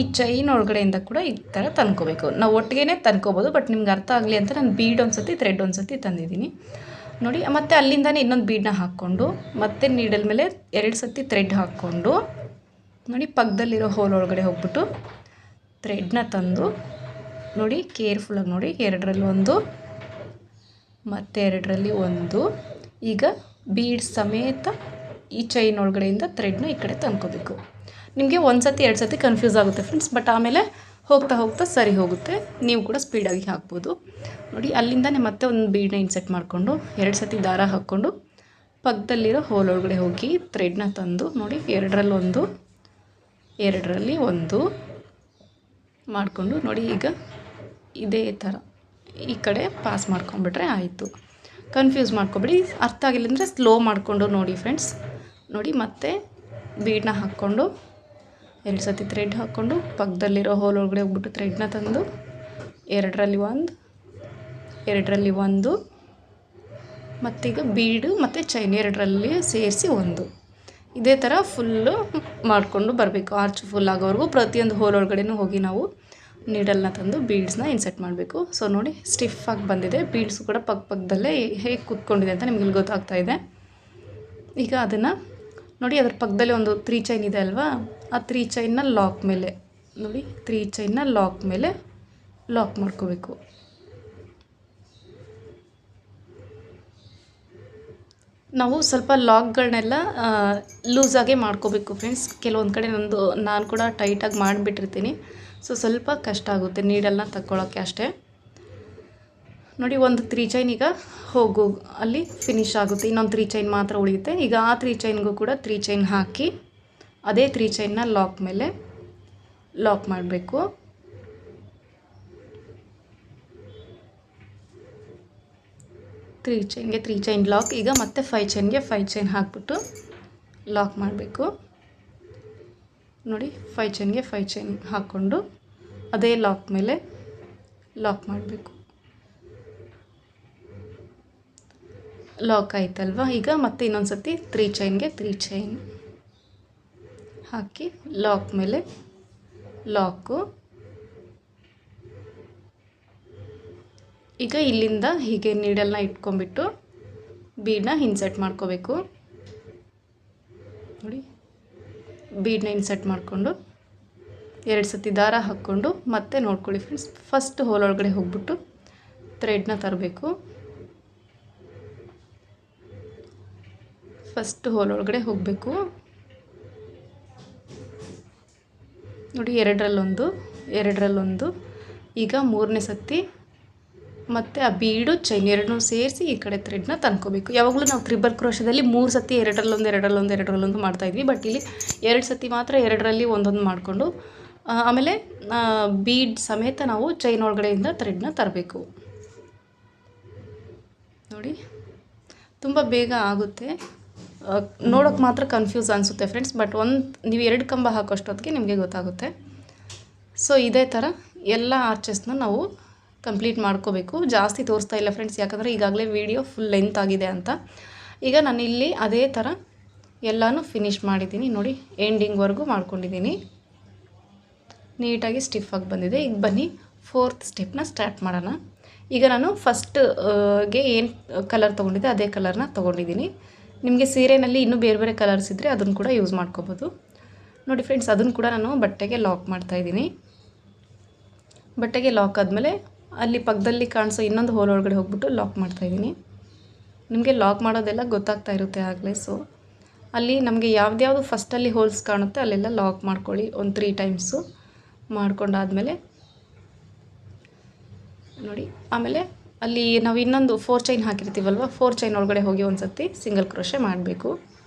ಈ ಚೈನ್ ಒಳಗಡೆಯಿಂದ ಕೂಡ ಈ ಥರ ತಂದ್ಕೋಬೇಕು. ನಾವು ಒಟ್ಟಿಗೆ ತಂದ್ಕೋಬೋದು, ಬಟ್ ನಿಮ್ಗೆ ಅರ್ಥ ಆಗಲಿ ಅಂತ ನಾನು ಬೀಡ್ ಒಂದು ಸತಿ ಥ್ರೆಡ್ ಒಂದು ಸತಿ ತಂದಿದ್ದೀನಿ ನೋಡಿ. ಮತ್ತು ಅಲ್ಲಿಂದನೇ ಇನ್ನೊಂದು ಬೀಡನ್ನ ಹಾಕ್ಕೊಂಡು ಮತ್ತೆ ನೀಡಲ್ ಮೇಲೆ 2 ಸತಿ ಥ್ರೆಡ್ ಹಾಕ್ಕೊಂಡು ನೋಡಿ ಪಕ್ಕದಲ್ಲಿರೋ ಹೋಲ್ ಒಳಗಡೆ ಹೋಗ್ಬಿಟ್ಟು ಥ್ರೆಡ್ನ ತಂದು ನೋಡಿ ಕೇರ್ಫುಲ್ಲಾಗಿ ನೋಡಿ 2ರಲ್ಲಿ 1 ಮತ್ತು 2ರಲ್ಲಿ 1. ಈಗ ಬೀಡ್ ಸಮೇತ ಈ ಚೈನ್ ಒಳಗಡೆಯಿಂದ ಥ್ರೆಡ್ನ ಈ ಕಡೆ ತಂದ್ಕೋಬೇಕು. ನಿಮಗೆ 1 ಸತಿ 2 ಸತಿ ಕನ್ಫ್ಯೂಸ್ ಆಗುತ್ತೆ ಫ್ರೆಂಡ್ಸ್, ಬಟ್ ಆಮೇಲೆ ಹೋಗ್ತಾ ಹೋಗ್ತಾ ಸರಿ ಹೋಗುತ್ತೆ, ನೀವು ಕೂಡ ಸ್ಪೀಡಾಗಿ ಹಾಕ್ಬೋದು ನೋಡಿ. ಅಲ್ಲಿಂದನೇ ಮತ್ತೆ ಒಂದು ಬೀಡನ್ನ ಇನ್ಸೆಟ್ ಮಾಡಿಕೊಂಡು 2 ಸತಿ ದಾರ ಹಾಕ್ಕೊಂಡು ಪಕ್ಕದಲ್ಲಿರೋ ಹೋಲ್ ಒಳಗಡೆ ಹೋಗಿ ಥ್ರೆಡ್ನ ತಂದು ನೋಡಿ 2ರಲ್ಲಿ 1 2ರಲ್ಲಿ 1 ಮಾಡಿಕೊಂಡು ನೋಡಿ ಈಗ ಇದೇ ಥರ ಈ ಕಡೆ ಪಾಸ್ ಮಾಡ್ಕೊಂಬಿಟ್ರೆ ಆಯಿತು. ಕನ್ಫ್ಯೂಸ್ ಮಾಡ್ಕೊಬೇಡಿ, ಅರ್ಥ ಆಗಿಲ್ಲ ಅಂದರೆ ಸ್ಲೋ ಮಾಡಿಕೊಂಡು ನೋಡಿ ಫ್ರೆಂಡ್ಸ್. ನೋಡಿ ಮತ್ತೆ ಬೀಡನ್ನ ಹಾಕ್ಕೊಂಡು 2 ಸತಿ ಥ್ರೆಡ್ ಹಾಕ್ಕೊಂಡು ಪಕ್ಕದಲ್ಲಿರೋ ಹೋಲ್ ಒಳಗಡೆ ಹೋಗ್ಬಿಟ್ಟು ಥ್ರೆಡ್ನ ತಂದು 2ರಲ್ಲಿ 1 2ರಲ್ಲಿ 1 ಮತ್ತೀಗ ಬೀಡು ಮತ್ತು ಚೈನ್ 2ರಲ್ಲಿ ಸೇರಿಸಿ 1. ಇದೇ ಥರ ಫುಲ್ಲು ಮಾಡಿಕೊಂಡು ಬರಬೇಕು, ಆರ್ಚ್ ಫುಲ್ ಆಗೋವರೆಗೂ ಪ್ರತಿಯೊಂದು ಹೋಲ್ ಒಳಗಡೆನೂ ಹೋಗಿ ನಾವು ನೀಡಲ್ನ ತಂದು ಬೀಡ್ಸ್ನ ಇನ್ಸರ್ಟ್ ಮಾಡಬೇಕು. ಸೊ ನೋಡಿ ಸ್ಟಿಫಾಗಿ ಬಂದಿದೆ, ಬೀಡ್ಸು ಕೂಡ ಪಕ್ಕದಲ್ಲೇ ಹೇಗೆ ಕೂತ್ಕೊಂಡಿದೆ ಅಂತ ನಿಮ್ಗೆ ಇಲ್ಲಿ ಗೊತ್ತಾಗ್ತಾ ಇದೆ. ಈಗ ಅದನ್ನು ನೋಡಿ ಅದರ ಪಕ್ಕದಲ್ಲಿ ಒಂದು 3 ಚೈನ್ ಇದೆ ಅಲ್ವಾ, ಆ 3 ಚೈನ್ನ ಲಾಕ್ ಮೇಲೆ ನೋಡಿ 3 ಚೈನ್ನ ಲಾಕ್ ಮೇಲೆ ಲಾಕ್ ಮಾಡ್ಕೋಬೇಕು. ನಾವು ಸ್ವಲ್ಪ ಲಾಕ್ಗಳನ್ನೆಲ್ಲ ಲೂಸಾಗೆ ಮಾಡ್ಕೋಬೇಕು ಫ್ರೆಂಡ್ಸ್. ಕೆಲವೊಂದು ಕಡೆ ನಾನು ಕೂಡ ಟೈಟಾಗಿ ಮಾಡಿಬಿಟ್ಟಿರ್ತೀನಿ, ಸೊ ಸ್ವಲ್ಪ ಕಷ್ಟ ಆಗುತ್ತೆ ನೀಡಲ್ನ ತಗೊಳ್ಳೋಕ್ಕೆ ಅಷ್ಟೇ. ನೋಡಿ ಒಂದು 3 ಚೈನ್ ಈಗ ಹೋಗು ಅಲ್ಲಿ ಫಿನಿಶ್ ಆಗುತ್ತೆ, ಇನ್ನೊಂದು 3 ಚೈನ್ ಮಾತ್ರ ಉಳಿಯುತ್ತೆ. ಈಗ ಆ 3 ಚೈನ್ಗೂ ಕೂಡ 3 ಚೈನ್ ಹಾಕಿ ಅದೇ 3 ಚೈನ್ನ ಲಾಕ್ ಮೇಲೆ ಲಾಕ್ ಮಾಡಬೇಕು. ತ್ರೀ ಚೈನ್ಗೆ 3 ಚೈನ್ ಲಾಕ್. ಈಗ ಮತ್ತೆ 5 ಚೈನ್ಗೆ 5 ಚೈನ್ ಹಾಕ್ಬಿಟ್ಟು ಲಾಕ್ ಮಾಡಬೇಕು. ನೋಡಿ 5 ಚೈನ್ಗೆ 5 ಚೈನ್ ಹಾಕ್ಕೊಂಡು ಅದೇ ಲಾಕ್ ಮೇಲೆ ಲಾಕ್ ಮಾಡಬೇಕು. ಲಾಕ್ ಆಯ್ತಲ್ವ. ಈಗ ಮತ್ತೆ ಇನ್ನೊಂದು ಸತಿ 3 ಚೈನ್ಗೆ 3 ಚೈನ್ ಹಾಕಿ ಲಾಕ್ ಮೇಲೆ ಲಾಕು. ಈಗ ಇಲ್ಲಿಂದ ಹೀಗೆ ನೀಡಲ್ನ ಇಟ್ಕೊಂಡ್ಬಿಟ್ಟು ಬೀಡನ್ನ ಇನ್ಸರ್ಟ್ ಮಾಡ್ಕೋಬೇಕು. ನೋಡಿ ಬೀಡನ್ನ ಇನ್ಸರ್ಟ್ ಮಾಡಿಕೊಂಡು 2 ಸತಿ ದಾರ ಹಾಕ್ಕೊಂಡು ಮತ್ತೆ ನೋಡ್ಕೊಳ್ಳಿ ಫ್ರೆಂಡ್ಸ್, ಫಸ್ಟ್ ಹೋಲ್ ಒಳಗಡೆ ಹೋಗ್ಬಿಟ್ಟು ಥ್ರೆಡ್ನ ತರಬೇಕು. ಫಸ್ಟ್ ಹೋಲ್ ಒಳಗಡೆ ಹೋಗಬೇಕು. ನೋಡಿ ಎರಡರಲ್ಲೊಂದು. ಈಗ 3ನೇ ಸತಿ ಮತ್ತು ಆ ಬೀಡು ಚೈನ್ ಎರಡನ್ನೂ ಸೇರಿಸಿ ಈ ಕಡೆ ಥ್ರೆಡ್ನ ತಂದ್ಕೋಬೇಕು. ಯಾವಾಗಲೂ ನಾವು ತ್ರಿಬಲ್ ಕ್ರೋಶದಲ್ಲಿ 3 ಸತಿ ಎರಡರಲ್ಲೊಂದು ಮಾಡ್ತಾಯಿದ್ವಿ. ಬಟ್ ಇಲ್ಲಿ 2 ಸತಿ ಮಾತ್ರ ಎರಡರಲ್ಲಿ ಒಂದೊಂದು ಮಾಡಿಕೊಂಡು ಆಮೇಲೆ ಬೀಡ್ ಸಮೇತ ನಾವು ಚೈನ್ ಒಳಗಡೆಯಿಂದ ಥ್ರೆಡ್ನ ತರಬೇಕು. ನೋಡಿ ತುಂಬ ಬೇಗ ಆಗುತ್ತೆ, ನೋಡೋಕ್ಕೆ ಮಾತ್ರ ಕನ್ಫ್ಯೂಸ್ ಅನಿಸುತ್ತೆ ಫ್ರೆಂಡ್ಸ್. ಬಟ್ ನೀವು 2 ಕಂಬ ಹಾಕೋಷ್ಟೊತ್ತಿಗೆ ನಿಮಗೆ ಗೊತ್ತಾಗುತ್ತೆ. ಸೊ ಇದೇ ಥರ ಎಲ್ಲ ಆರ್ಚಸ್ನ ನಾವು ಕಂಪ್ಲೀಟ್ ಮಾಡ್ಕೋಬೇಕು. ಜಾಸ್ತಿ ತೋರಿಸ್ತಾ ಇಲ್ಲ ಫ್ರೆಂಡ್ಸ್, ಯಾಕಂದರೆ ಈಗಾಗಲೇ ವಿಡಿಯೋ ಫುಲ್ ಲೆಂತ್ ಆಗಿದೆ ಅಂತ. ಈಗ ನಾನು ಇಲ್ಲಿ ಅದೇ ಥರ ಎಲ್ಲನೂ ಫಿನಿಶ್ ಮಾಡಿದ್ದೀನಿ. ನೋಡಿ ಎಂಡಿಂಗ್ವರೆಗೂ ಮಾಡ್ಕೊಂಡಿದ್ದೀನಿ, ನೀಟಾಗಿ ಸ್ಟಿಫಾಗಿ ಬಂದಿದೆ. ಈಗ ಬನ್ನಿ 4th ಸ್ಟೆಪ್ನ ಸ್ಟಾರ್ಟ್ ಮಾಡೋಣ. ಈಗ ನಾನು ಫಸ್ಟ್ಗೆ ಏನು ಕಲರ್ ತೊಗೊಂಡಿದ್ದೆ ಅದೇ ಕಲರ್ನ ತೊಗೊಂಡಿದ್ದೀನಿ. ನಿಮಗೆ ಸೀರೆಯಲ್ಲಿ ಇನ್ನೂ ಬೇರೆ ಬೇರೆ ಕಲರ್ಸ್ ಇದ್ದರೆ ಅದನ್ನು ಕೂಡ ಯೂಸ್ ಮಾಡ್ಕೋಬೋದು. ನೋಡಿ ಫ್ರೆಂಡ್ಸ್, ಅದನ್ನು ಕೂಡ ನಾನು ಬಟ್ಟೆಗೆ ಲಾಕ್ ಮಾಡ್ತಾಯಿದ್ದೀನಿ. ಬಟ್ಟೆಗೆ ಲಾಕ್ ಆದಮೇಲೆ ಅಲ್ಲಿ ಪಕ್ಕದಲ್ಲಿ ಕಾಣಿಸೋ ಇನ್ನೊಂದು ಹೋಲ್ ಒಳಗಡೆ ಹೋಗ್ಬಿಟ್ಟು ಲಾಕ್ ಮಾಡ್ತಾಯಿದ್ದೀನಿ. ನಿಮಗೆ ಲಾಕ್ ಮಾಡೋದೆಲ್ಲ ಗೊತ್ತಾಗ್ತಾ ಇರುತ್ತೆ ಆಗಲೇ. ಸೊ ಅಲ್ಲಿ ನಮಗೆ ಯಾವ್ದ್ಯಾವುದು ಫಸ್ಟಲ್ಲಿ ಹೋಲ್ಸ್ ಕಾಣುತ್ತೆ ಅಲ್ಲೆಲ್ಲ ಲಾಕ್ ಮಾಡ್ಕೊಳ್ಳಿ ಒಂದು 3 ಟೈಮ್ಸು. ಮಾಡ್ಕೊಂಡಾದಮೇಲೆ ನೋಡಿ ಆಮೇಲೆ ಅಲ್ಲಿ ನಾವು ಇನ್ನೊಂದು 4 ಚೈನ್ ಹಾಕಿರ್ತೀವಲ್ವ, 4 ಚೈನ್ ಒಳಗಡೆ ಹೋಗಿ ಒಂದು ಸತಿ ಸಿಂಗಲ್ ಕ್ರೋಶೆ ಮಾಡಬೇಕು.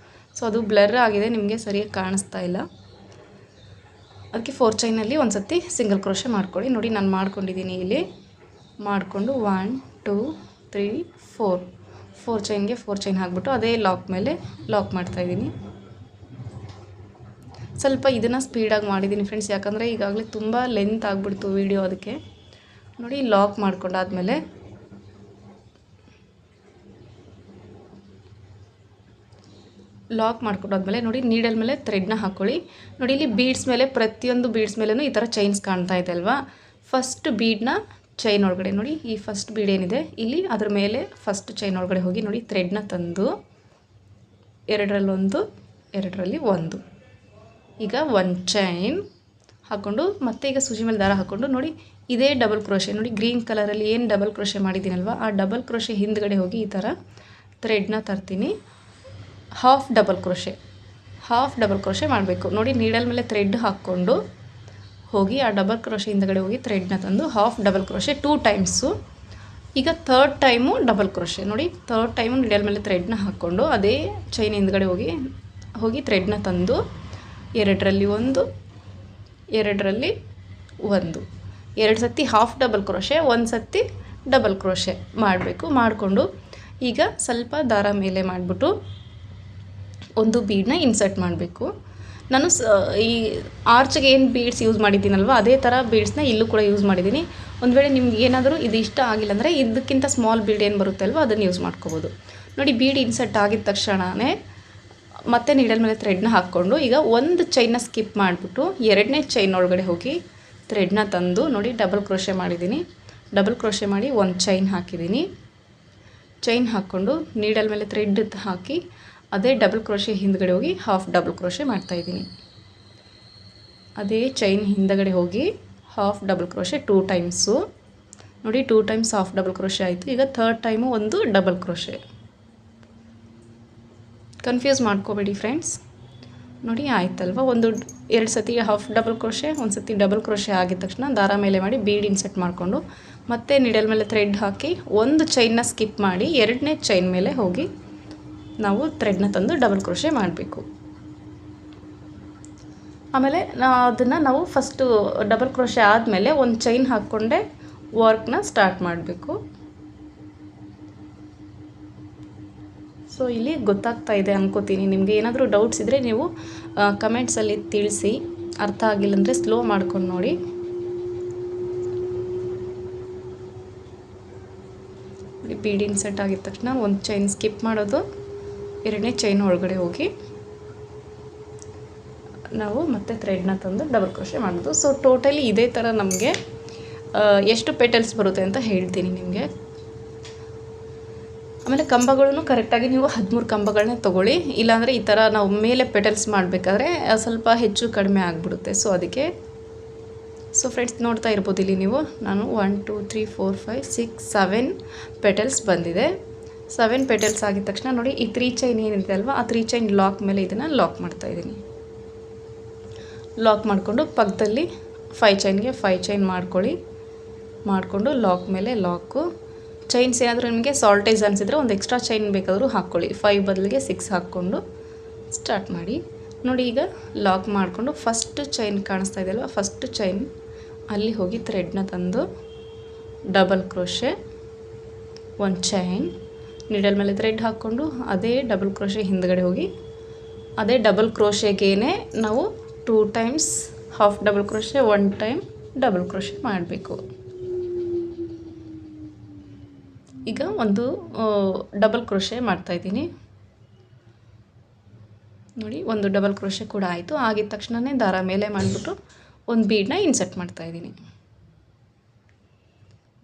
ಸೊ ಅದು ಬ್ಲರ್ ಆಗಿದೆ, ನಿಮಗೆ ಸರಿಯಾಗಿ ಕಾಣಿಸ್ತಾ ಇಲ್ಲ. ಅದಕ್ಕೆ 4 ಚೈನಲ್ಲಿ ಒಂದು ಸತಿ ಸಿಂಗಲ್ ಕ್ರೋಶೆ ಮಾಡ್ಕೊಳ್ಳಿ. ನೋಡಿ ನಾನು ಮಾಡ್ಕೊಂಡಿದ್ದೀನಿ. ಇಲ್ಲಿ ಮಾಡಿಕೊಂಡು 1 2 3 4 ಚೈನ್ಗೆ 4 ಚೈನ್ ಹಾಕ್ಬಿಟ್ಟು ಅದೇ ಲಾಕ್ ಮೇಲೆ ಲಾಕ್ ಮಾಡ್ತಾಯಿದ್ದೀನಿ. ಸ್ವಲ್ಪ ಇದನ್ನು ಸ್ಪೀಡಾಗಿ ಮಾಡಿದ್ದೀನಿ ಫ್ರೆಂಡ್ಸ್, ಯಾಕಂದರೆ ಈಗಾಗಲೇ ತುಂಬ ಲೆಂತ್ ಆಗಿಬಿಡ್ತು ವಿಡಿಯೋ. ಅದಕ್ಕೆ ನೋಡಿ ಲಾಕ್ ಮಾಡ್ಕೊಂಡಾದ್ಮೇಲೆ ನೋಡಿ ನೀಡಲ್ ಮೇಲೆ ಥ್ರೆಡ್ನ ಹಾಕ್ಕೊಳ್ಳಿ. ನೋಡಿ ಇಲ್ಲಿ ಬೀಡ್ಸ್ ಮೇಲೆ ಪ್ರತಿಯೊಂದು ಬೀಡ್ಸ್ ಮೇಲೂ ಈ ಥರ ಚೈನ್ಸ್ ಕಾಣ್ತಾ ಇದೆ ಅಲ್ವಾ. ಫಸ್ಟ್ ಬೀಡನ್ನ ಚೈನ್ ಒಳಗಡೆ ನೋಡಿ, ಈ ಫಸ್ಟ್ ಬೀಡ್ ಏನಿದೆ ಇಲ್ಲಿ ಅದ್ರ ಮೇಲೆ ಫಸ್ಟ್ ಚೈನ್ ಒಳಗಡೆ ಹೋಗಿ ನೋಡಿ ಥ್ರೆಡ್ನ ತಂದು ಎರಡರಲ್ಲಿ ಒಂದು. ಈಗ 1 ಚೈನ್ ಹಾಕ್ಕೊಂಡು ಮತ್ತೆ ಈಗ ಸೂಜಿ ಮೇಲೆ ದಾರ ಹಾಕ್ಕೊಂಡು ನೋಡಿ ಇದೇ ಡಬಲ್ ಕ್ರೋಶೆ. ನೋಡಿ ಗ್ರೀನ್ ಕಲರಲ್ಲಿ ಏನು ಡಬಲ್ ಕ್ರೋಶೆ ಮಾಡಿದ್ದೀನಲ್ವ, ಆ ಡಬಲ್ ಕ್ರೋಶೆ ಹಿಂದ್ಗಡೆ ಹೋಗಿ ಈ ಥರ ಥ್ರೆಡ್ನ ತರ್ತೀನಿ. ಹಾಫ್ ಡಬಲ್ ಕ್ರೋಶೆ ಮಾಡಬೇಕು. ನೋಡಿ ನೀಡಲ್ ಮೇಲೆ ಥ್ರೆಡ್ ಹಾಕ್ಕೊಂಡು ಹೋಗಿ ಆ ಡಬಲ್ ಕ್ರೋಶೆ ಹಿಂದ್ಗಡೆ ಹೋಗಿ ಥ್ರೆಡ್ನ ತಂದು ಹಾಫ್ ಡಬಲ್ ಕ್ರೋಶೆ 2 ಟೈಮ್ಸು. ಈಗ 3rd ಟೈಮು ಡಬಲ್ ಕ್ರೋಶೆ. ನೋಡಿ 3rd ಟೈಮು ನೀಡಲ್ ಮೇಲೆ ಥ್ರೆಡ್ನ ಹಾಕ್ಕೊಂಡು ಅದೇ ಚೈನ್ ಹಿಂದ್ಗಡೆ ಹೋಗಿ ಥ್ರೆಡ್ನ ತಂದು ಎರಡರಲ್ಲಿ ಒಂದು 2 ಸತಿ ಹಾಫ್ ಡಬಲ್ ಕ್ರೋಶೆ, 1 ಸತಿ ಡಬಲ್ ಕ್ರೋಶೆ ಮಾಡಬೇಕು. ಮಾಡಿಕೊಂಡು ಈಗ ಸ್ವಲ್ಪ ದಾರ ಮೇಲೆ ಮಾಡಿಬಿಟ್ಟು ಒಂದು ಬೀಡನ್ನ ಇನ್ಸರ್ಟ್ ಮಾಡಬೇಕು. ನಾನು ಈ ಆರ್ಚ್ಗೆ ಏನು ಬೀಡ್ಸ್ ಯೂಸ್ ಮಾಡಿದ್ದೀನಲ್ವ ಅದೇ ಥರ ಬೀಡ್ಸ್ನ ಇಲ್ಲೂ ಕೂಡ ಯೂಸ್ ಮಾಡಿದ್ದೀನಿ. ಒಂದು ವೇಳೆ ನಿಮ್ಗೆ ಏನಾದರೂ ಇದು ಇಷ್ಟ ಆಗಿಲ್ಲ ಅಂದರೆ ಇದಕ್ಕಿಂತ ಸ್ಮಾಲ್ ಬೀಡ್ ಏನು ಬರುತ್ತೆ ಅಲ್ವ ಅದನ್ನು ಯೂಸ್ ಮಾಡ್ಕೋಬೋದು. ನೋಡಿ ಬೀಡ್ ಇನ್ಸರ್ಟ್ ಆಗಿದ ತಕ್ಷಣವೇ ಮತ್ತೆ ನೀಡಲ್ ಮೇಲೆ ಥ್ರೆಡ್ನ ಹಾಕ್ಕೊಂಡು ಈಗ ಒಂದು ಚೈನ್ನ ಸ್ಕಿಪ್ ಮಾಡಿಬಿಟ್ಟು 2ನೇ ಚೈನ್ ಒಳಗಡೆ ಹೋಗಿ ಥ್ರೆಡ್ನ ತಂದು ನೋಡಿ ಡಬಲ್ ಕ್ರೋಶೆ ಮಾಡಿದ್ದೀನಿ. ಡಬಲ್ ಕ್ರೋಶೆ ಮಾಡಿ 1 ಚೈನ್ ಹಾಕಿದ್ದೀನಿ. ಚೈನ್ ಹಾಕ್ಕೊಂಡು ನೀಡಲ್ ಮೇಲೆ ಥ್ರೆಡ್ ಹಾಕಿ ಅದೇ ಡಬಲ್ ಕ್ರೋಶೆ ಹಿಂದ್ಗಡೆ ಹೋಗಿ ಹಾಫ್ ಡಬಲ್ ಕ್ರೋಶೆ ಮಾಡ್ತಾಯಿದ್ದೀನಿ. ಅದೇ ಚೈನ್ ಹಿಂದಗಡೆ ಹೋಗಿ ಹಾಫ್ ಡಬಲ್ ಕ್ರೋಶೆ 2 ಟೈಮ್ಸು. ನೋಡಿ 2 ಟೈಮ್ಸ್ ಹಾಫ್ ಡಬಲ್ ಕ್ರೋಶೆ ಆಯಿತು. ಈಗ 3rd ಟೈಮು ಒಂದು ಡಬಲ್ ಕ್ರೋಶೆ. ಕನ್ಫ್ಯೂಸ್ ಮಾಡ್ಕೋಬೇಡಿ ಫ್ರೆಂಡ್ಸ್. ನೋಡಿ ಆಯ್ತಲ್ವ. ಒಂದು 2 ಸತಿ ಹಾಫ್ ಡಬಲ್ ಕ್ರೋಶೆ, ಒಂದು ಸತಿ ಡಬಲ್ ಕ್ರೋಶೆ ಆಗಿದ ತಕ್ಷಣ ದಾರ ಮೇಲೆ ಮಾಡಿ ಬೀಡ್ ಇನ್ಸರ್ಟ್ ಮಾಡಿಕೊಂಡು ಮತ್ತೆ ನೀಡಲ್ ಮೇಲೆ ಥ್ರೆಡ್ ಹಾಕಿ ಒಂದು ಚೈನ್ನ ಸ್ಕಿಪ್ ಮಾಡಿ 2ನೇ ಚೈನ್ ಮೇಲೆ ಹೋಗಿ ನಾವು ಥ್ರೆಡ್ನ ತಂದು ಡಬಲ್ ಕ್ರೋಶೆ ಮಾಡಬೇಕು. ಆಮೇಲೆ ಅದನ್ನು ನಾವು ಫಸ್ಟು ಡಬಲ್ ಕ್ರೋಶೆ ಆದಮೇಲೆ ಒಂದು ಚೈನ್ ಹಾಕ್ಕೊಂಡೆ ವರ್ಕ್ನ ಸ್ಟಾರ್ಟ್ ಮಾಡಬೇಕು. ಸೊ ಇಲ್ಲಿ ಗೊತ್ತಾಗ್ತಾ ಇದೆ ಅನ್ಕೋತೀನಿ. ನಿಮಗೆ ಏನಾದರೂ ಡೌಟ್ಸ್ ಇದ್ದರೆ ನೀವು ಕಮೆಂಟ್ಸಲ್ಲಿ ತಿಳಿಸಿ. ಅರ್ಥ ಆಗಿಲ್ಲ ಅಂದರೆ ಸ್ಲೋ ಮಾಡ್ಕೊಂಡು ನೋಡಿ. ಬೀಡ್ ಇನ್ಸರ್ಟ್ ಆಗಿದ ತಕ್ಷಣ ಒಂದು ಚೈನ್ ಸ್ಕಿಪ್ ಮಾಡೋದು, 2ನೇ ಚೈನ್ ಒಳಗಡೆ ಹೋಗಿ ನಾವು ಮತ್ತೆ ಥ್ರೆಡ್ನ ತಂದು ಡಬಲ್ ಕ್ರೋಶೆ ಮಾಡೋದು. ಸೊ ಟೋಟಲಿ ಇದೇ ಥರ ನಮಗೆ ಎಷ್ಟು ಪೆಟಲ್ಸ್ ಬರುತ್ತೆ ಅಂತ ಹೇಳ್ತೀನಿ ನಿಮಗೆ. ಆಮೇಲೆ ಕಂಬಗಳನ್ನು ಕರೆಕ್ಟಾಗಿ ನೀವು 13 ಕಂಬಗಳನ್ನೇ ತೊಗೊಳ್ಳಿ. ಇಲ್ಲಾಂದರೆ ಈ ಥರ ನಾವು ಮೇಲೆ ಪೆಟಲ್ಸ್ ಮಾಡಬೇಕಾದ್ರೆ ಸ್ವಲ್ಪ ಹೆಚ್ಚು ಕಡಿಮೆ ಆಗಿಬಿಡುತ್ತೆ. ಸೊ ಅದಕ್ಕೆ ಸೊ ಫ್ರೆಂಡ್ಸ್ ನೋಡ್ತಾ ಇರ್ಬೋದು ಇಲ್ಲಿ ನೀವು, ನಾನು 1 2 3 4 5 6 7 ಪೆಟಲ್ಸ್ ಬಂದಿದೆ. 7 ಪೆಟಲ್ಸ್ ಆಗಿದ ತಕ್ಷಣ ನೋಡಿ ಈ 3 ಚೈನ್ ಏನಿದೆ ಅಲ್ವಾ, ಆ 3 ಚೈನ್ ಲಾಕ್ ಮೇಲೆ ಇದನ್ನು ಲಾಕ್ ಮಾಡ್ತಾಯಿದ್ದೀನಿ. ಲಾಕ್ ಮಾಡಿಕೊಂಡು ಪಕ್ಕದಲ್ಲಿ 5 ಚೈನ್ಗೆ 5 ಚೈನ್ ಮಾಡಿಕೊಂಡು ಲಾಕ್ ಮೇಲೆ ಲಾಕು. ಚೈನ್ಸ್ ಏನಾದರೂ ನಿಮಗೆ ಸಾಲ್ಟೇಜ್ ಅನಿಸಿದರೆ ಒಂದು ಎಕ್ಸ್ಟ್ರಾ ಚೈನ್ ಬೇಕಾದರೂ ಹಾಕ್ಕೊಳ್ಳಿ. 5 ಬದಲಿಗೆ 6 ಹಾಕ್ಕೊಂಡು ಸ್ಟಾರ್ಟ್ ಮಾಡಿ. ನೋಡಿ ಈಗ ಲಾಕ್ ಮಾಡಿಕೊಂಡು ಫಸ್ಟ್ ಚೈನ್ ಕಾಣಿಸ್ತಾ ಇದೆಯಲ್ವ, ಫಸ್ಟ್ ಚೈನ್ ಅಲ್ಲಿ ಹೋಗಿ ಥ್ರೆಡ್ನ ತಂದು ಡಬಲ್ ಕ್ರೋಶೆ, ಒಂದು ಚೈನ್, ನೀಡಲ್ ಮೇಲೆ ಥ್ರೆಡ್ ಹಾಕ್ಕೊಂಡು ಅದೇ ಡಬಲ್ ಕ್ರೋಶೆ ಹಿಂದ್ಗಡೆ ಹೋಗಿ ಅದೇ ಡಬಲ್ ಕ್ರೋಶೆಗೇನೆ ನಾವು 2 times half double crochet, 1 time double crochet ಮಾಡಬೇಕು. ಈಗ ಒಂದು ಡಬಲ್ ಕ್ರೋಶೆ ಮಾಡ್ತಾಯಿದ್ದೀನಿ ನೋಡಿ. ಒಂದು ಡಬಲ್ ಕ್ರೋಶೆ ಕೂಡ ಆಯಿತು. ಆಗಿದ ತಕ್ಷಣವೇ ದಾರ ಮೇಲೆ ಮಾಡಿಬಿಟ್ಟು ಒಂದು ಬೀಡನ್ನ ಇನ್ಸರ್ಟ್ ಮಾಡ್ತಾಯಿದ್ದೀನಿ.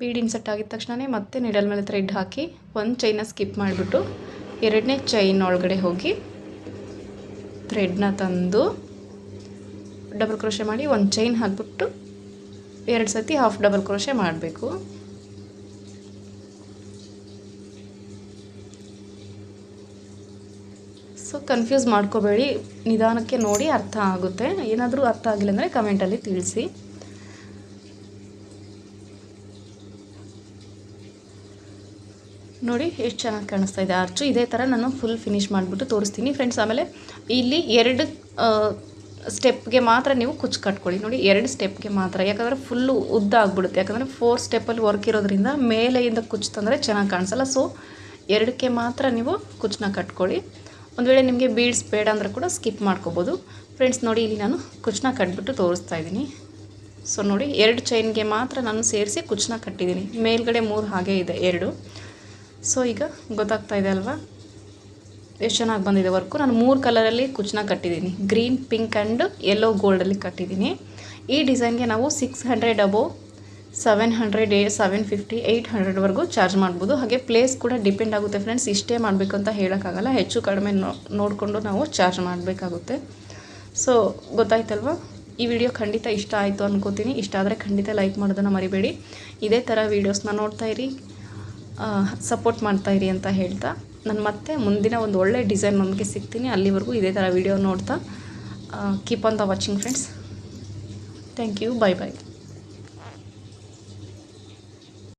ಬೀಡ್ ಇನ್ಸರ್ಟ್ ಆಗಿದ ತಕ್ಷಣವೇ ಮತ್ತೆ ನೀಡಲ್ ಮೇಲೆ ಥ್ರೆಡ್ ಹಾಕಿ ಒಂದು ಚೈನ್ನ ಸ್ಕಿಪ್ ಮಾಡಿಬಿಟ್ಟು 2ನೇ ಚೈನ್ ಒಳಗಡೆ ಹೋಗಿ ಥ್ರೆಡ್ನ ತಂದು ಡಬಲ್ ಕ್ರೋಶೆ ಮಾಡಿ ಒಂದು ಚೈನ್ ಹಾಕ್ಬಿಟ್ಟು 2 ಸತಿ ಹಾಫ್ ಡಬಲ್ ಕ್ರೋಶೆ ಮಾಡಬೇಕು. ಸೊ ಕನ್ಫ್ಯೂಸ್ ಮಾಡ್ಕೋಬೇಡಿ, ನಿಧಾನಕ್ಕೆ ನೋಡಿ, ಅರ್ಥ ಆಗುತ್ತೆ. ಏನಾದರೂ ಅರ್ಥ ಆಗಿಲ್ಲ ಅಂದರೆ ಕಮೆಂಟಲ್ಲಿ ತಿಳಿಸಿ. ನೋಡಿ ಎಷ್ಟು ಚೆನ್ನಾಗಿ ಕಾಣಿಸ್ತಾ ಇದೆ ಆರ್ಚು. ಇದೇ ಥರ ನಾನು ಫುಲ್ ಫಿನಿಶ್ ಮಾಡಿಬಿಟ್ಟು ತೋರಿಸ್ತೀನಿ ಫ್ರೆಂಡ್ಸ್. ಆಮೇಲೆ ಇಲ್ಲಿ 2 ಸ್ಟೆಪ್ಗೆ ಮಾತ್ರ ನೀವು ಕುಚ್ಚು ಕಟ್ಕೊಳ್ಳಿ ನೋಡಿ, 2 ಸ್ಟೆಪ್ಗೆ ಮಾತ್ರ. ಯಾಕಂದರೆ ಫುಲ್ಲು ಉದ್ದ ಆಗಿಬಿಡುತ್ತೆ. ಯಾಕಂದರೆ 4 ಸ್ಟೆಪ್ಪಲ್ಲಿ ವರ್ಕ್ ಇರೋದ್ರಿಂದ ಮೇಲೆಯಿಂದ ಕುಚ್ಚು ತಂದರೆ ಚೆನ್ನಾಗಿ ಕಾಣಿಸಲ್ಲ. ಸೊ 2ಕ್ಕೆ ಮಾತ್ರ ನೀವು ಕುಚ್ಚನ್ನ ಕಟ್ಕೊಳ್ಳಿ. ಒಂದು ವೇಳೆ ನಿಮಗೆ ಬೀಡ್ಸ್ ಬೇಡ ಅಂದರೆ ಕೂಡ ಸ್ಕಿಪ್ ಮಾಡ್ಕೋಬೋದು ಫ್ರೆಂಡ್ಸ್. ನೋಡಿ ಇಲ್ಲಿ ನಾನು ಕುಚ್ಚನ್ನ ಕಟ್ಬಿಟ್ಟು ತೋರಿಸ್ತಾ ಇದ್ದೀನಿ. ಸೊ ನೋಡಿ 2 ಚೈನ್ಗೆ ಮಾತ್ರ ನಾನು ಸೇರಿಸಿ ಕುಚ್ಚನ್ನ ಕಟ್ಟಿದ್ದೀನಿ. ಮೇಲ್ಗಡೆ 3 ಹಾಗೆ ಇದೆ 2. ಸೊ ಈಗ ಗೊತ್ತಾಗ್ತಾ ಇದೆ ಅಲ್ವಾ ಎಷ್ಟು ಚೆನ್ನಾಗಿ ಬಂದಿದೆ ವರ್ಕು. ನಾನು 3 ಕಲರಲ್ಲಿ ಕುಚ್ಚನ್ನ ಕಟ್ಟಿದ್ದೀನಿ. ಗ್ರೀನ್, ಪಿಂಕ್ ಆ್ಯಂಡ್ ಯೆಲ್ಲೋ ಗೋಲ್ಡಲ್ಲಿ ಕಟ್ಟಿದ್ದೀನಿ. ಈ ಡಿಸೈನ್ಗೆ ನಾವು 600 ಅಬೋವ್ 700 750 800ವರೆಗೂ ಚಾರ್ಜ್ ಮಾಡ್ಬೋದು. ಹಾಗೆ ಪ್ಲೇಸ್ ಕೂಡ ಡಿಪೆಂಡ್ ಆಗುತ್ತೆ ಫ್ರೆಂಡ್ಸ್. ಇಷ್ಟೇ ಮಾಡಬೇಕು ಅಂತ ಹೇಳೋಕ್ಕಾಗಲ್ಲ, ಹೆಚ್ಚು ಕಡಿಮೆ ನೋಡಿಕೊಂಡು ನಾವು ಚಾರ್ಜ್ ಮಾಡಬೇಕಾಗುತ್ತೆ. ಸೊ ಗೊತ್ತಾಯ್ತಲ್ವ. ಈ ವಿಡಿಯೋ ಖಂಡಿತ ಇಷ್ಟ ಆಯಿತು ಅನ್ಕೋತೀನಿ. ಇಷ್ಟ ಆದರೆ ಖಂಡಿತ ಲೈಕ್ ಮಾಡೋದನ್ನು ಮರಿಬೇಡಿ. ಇದೇ ಥರ ವೀಡಿಯೋಸ್ನ ನೋಡ್ತಾಯಿರಿ, ಸಪೋರ್ಟ್ ಮಾಡ್ತಾಯಿರಿ ಅಂತ ಹೇಳ್ತಾ ನಾನು ಮತ್ತೆ ಮುಂದಿನ ಒಂದು ಒಳ್ಳೆ ಡಿಸೈನ್ ನಮಗೆ ಸಿಗ್ತೀನಿ. ಅಲ್ಲಿವರೆಗೂ ಇದೇ ಥರ ವೀಡಿಯೋ ನೋಡ್ತಾ keep on the watching friends. Thank you. Bye by.